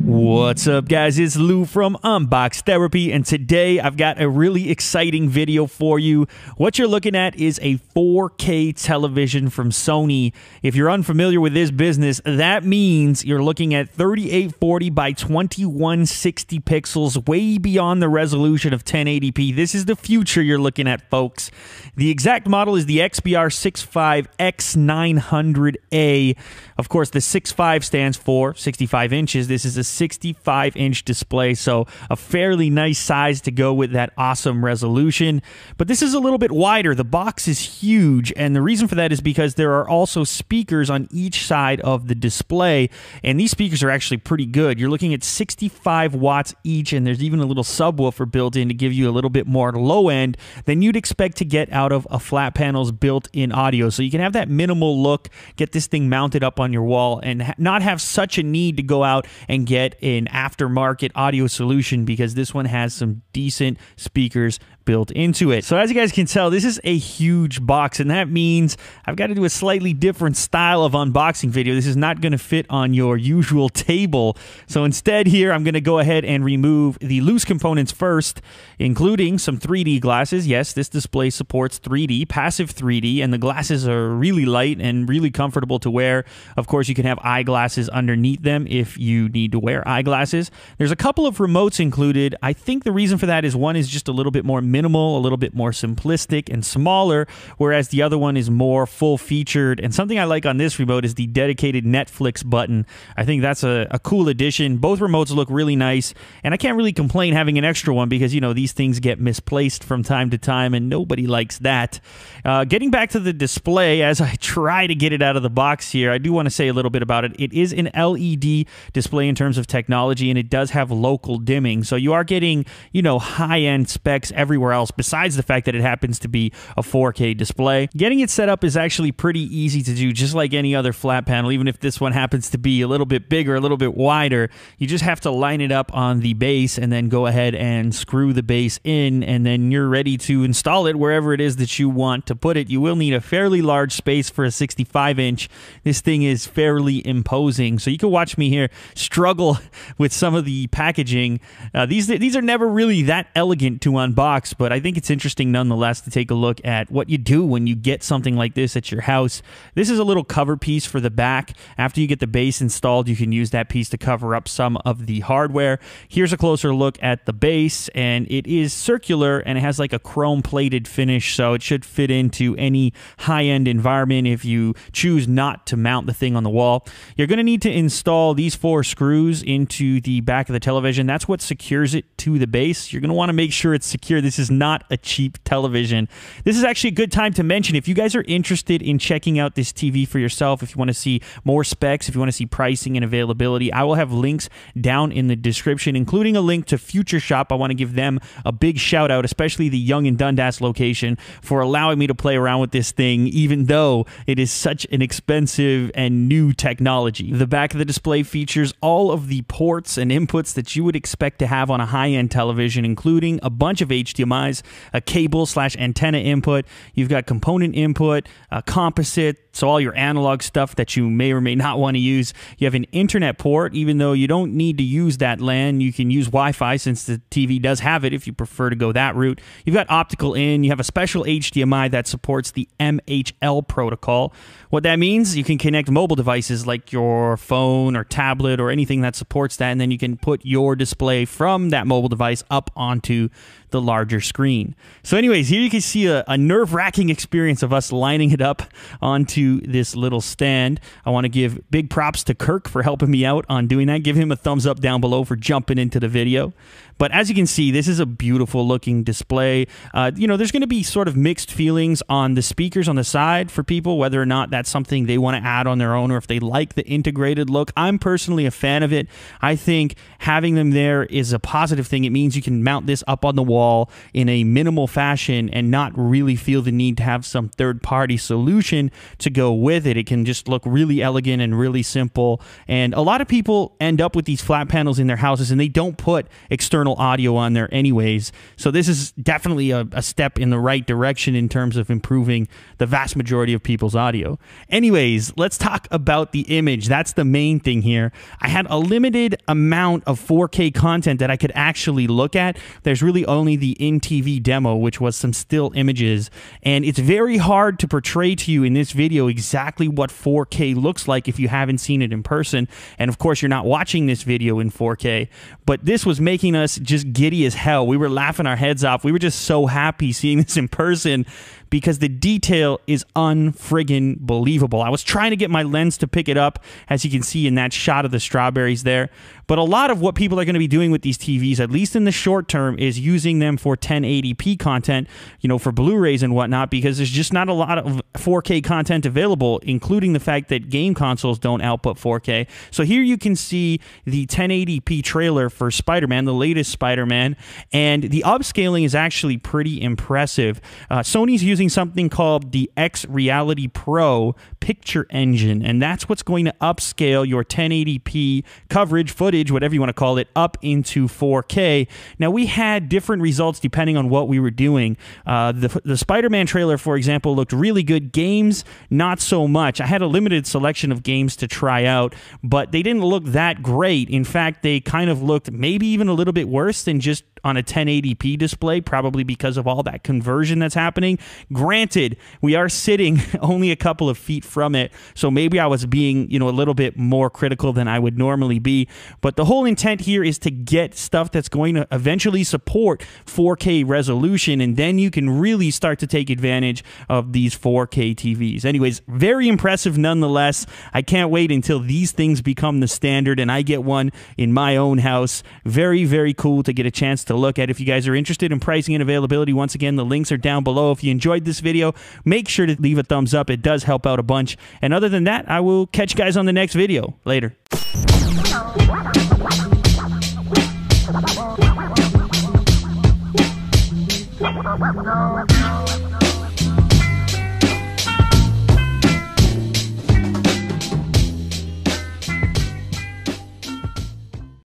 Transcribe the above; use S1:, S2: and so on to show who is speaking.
S1: What's up, guys? It's Lou from Unbox Therapy, and today I've got a really exciting video for you. What you're looking at is a 4K television from Sony. If you're unfamiliar with this business, that means you're looking at 3840 by 2160 pixels, way beyond the resolution of 1080p. This is the future you're looking at, folks. The exact model is the XBR65X900A. Of course, the 6.5 stands for 65 inches. This is a 65-inch display, so a fairly nice size to go with that awesome resolution. But this is a little bit wider. The box is huge, and the reason for that is because there are also speakers on each side of the display, and these speakers are actually pretty good. You're looking at 65 watts each, and there's even a little subwoofer built in to give you a little bit more low end than you'd expect to get out of a flat panel's built-in audio. So you can have that minimal look, get this thing mounted up on your wall, and not have such a need to go out and get an aftermarket audio solution, because this one has some decent speakers built into it. So as you guys can tell, this is a huge box, and that means I've got to do a slightly different style of unboxing video. This is not going to fit on your usual table. So instead here, I'm going to go ahead and remove the loose components first, including some 3D glasses. Yes, this display supports 3D, passive 3D, and the glasses are really light and really comfortable to wear. Of course, you can have eyeglasses underneath them if you need to wear eyeglasses. There's a couple of remotes included. I think the reason for that is one is just a little bit more minimal, a little bit more simplistic and smaller, whereas the other one is more full-featured. And something I like on this remote is the dedicated Netflix button. I think that's a cool addition. Both remotes look really nice, and I can't really complain having an extra one because, you know, these things get misplaced from time to time, and nobody likes that. Getting back to the display, as I try to get it out of the box here, I do want to say a little bit about it. It is an LED display in terms of technology, and it does have local dimming, so you are getting, you know, high-end specs everywhere else, besides the fact that it happens to be a 4K display. Getting it set up is actually pretty easy to do, just like any other flat panel. Even if this one happens to be a little bit bigger, a little bit wider, you just have to line it up on the base and then go ahead and screw the base in, and then you're ready to install it wherever it is that you want to put it. You will need a fairly large space for a 65-inch. This thing is fairly imposing, so you can watch me here struggle with some of the packaging. These are never really that elegant to unbox, but I think it's interesting nonetheless to take a look at what you do when you get something like this at your house. This is a little cover piece for the back. After you get the base installed, you can use that piece to cover up some of the hardware. Here's a closer look at the base, and it is circular, and it has like a chrome-plated finish, so it should fit into any high-end environment if you choose not to mount the thing on the wall. You're going to need to install these 4 screws into the back of the television. That's what secures it to the base. You're going to want to make sure it's secure. This is not a cheap television. This is actually a good time to mention, if you guys are interested in checking out this TV for yourself, if you want to see more specs, if you want to see pricing and availability, I will have links down in the description, including a link to Future Shop. I want to give them a big shout out, especially the Yonge and Dundas location, for allowing me to play around with this thing, even though it is such an expensive and new technology. The back of the display features all of the ports and inputs that you would expect to have on a high-end television, including a bunch of HDMIs, a cable/antenna input. You've got component input, composite, so all your analog stuff that you may or may not want to use. You have an internet port. Even though you don't need to use that LAN, you can use Wi-Fi since the TV does have it if you prefer to go that route. You've got optical in. You have a special HDMI that supports the MHL protocol. What that means, you can connect mobile devices like your phone or tablet or anything that supports that, and then you can put your display from that mobile device up onto the larger screen. So anyways, here you can see a nerve-wracking experience of us lining it up onto this little stand. I want to give big props to Kirk for helping me out on doing that. Give him a thumbs up down below for jumping into the video. But as you can see, this is a beautiful looking display. You know, there's going to be sort of mixed feelings on the speakers on the side for people, whether or not that's something they want to add on their own or if they like the integrated look. I'm personally a fan of it. I think having them there is a positive thing. It means you can mount this up on the wall in a minimal fashion and not really feel the need to have some third-party solution to go with it. It can just look really elegant and really simple. And a lot of people end up with these flat panels in their houses and they don't put external external audio on there anyways. So this is definitely a step in the right direction in terms of improving the vast majority of people's audio. Anyways, let's talk about the image. That's the main thing here. I had a limited amount of 4K content that I could actually look at. There's really only the in-TV demo, which was some still images, and it's very hard to portray to you in this video exactly what 4K looks like if you haven't seen it in person. And of course, you're not watching this video in 4K, but this was making us just giddy as hell. We were laughing our heads off. We were just so happy seeing this in person because the detail is unfriggin' believable. I was trying to get my lens to pick it up, as you can see in that shot of the strawberries there. But a lot of what people are going to be doing with these TVs, at least in the short term, is using them for 1080p content, you know, for Blu-rays and whatnot, because there's just not a lot of 4K content available, including the fact that game consoles don't output 4K. So here you can see the 1080p trailer for Spider-Man, the latest Spider-Man, and the upscaling is actually pretty impressive. Sony's using something called the X Reality Pro picture engine, and that's what's going to upscale your 1080p coverage, footage, whatever you want to call it, up into 4K. Now, we had different results depending on what we were doing. The Spider-Man trailer, for example, looked really good. Games, not so much. I had a limited selection of games to try out, but they didn't look that great. In fact, they kind of looked maybe even a little bit worse than just on a 1080p display, probably because of all that conversion that's happening. Granted, we are sitting only a couple of feet from it, so maybe I was being, you know, a little bit more critical than I would normally be. But the whole intent here is to get stuff that's going to eventually support 4K resolution, and then you can really start to take advantage of these 4K TVs. Anyways, very impressive nonetheless. I can't wait until these things become the standard and I get one in my own house. Very, very cool to get a chance to look at. If you guys are interested in pricing and availability, once again, the links are down below. If you enjoyed this video, make sure to leave a thumbs up. It does help out a bunch. And other than that, I will catch you guys on the next video. Later.
S2: No.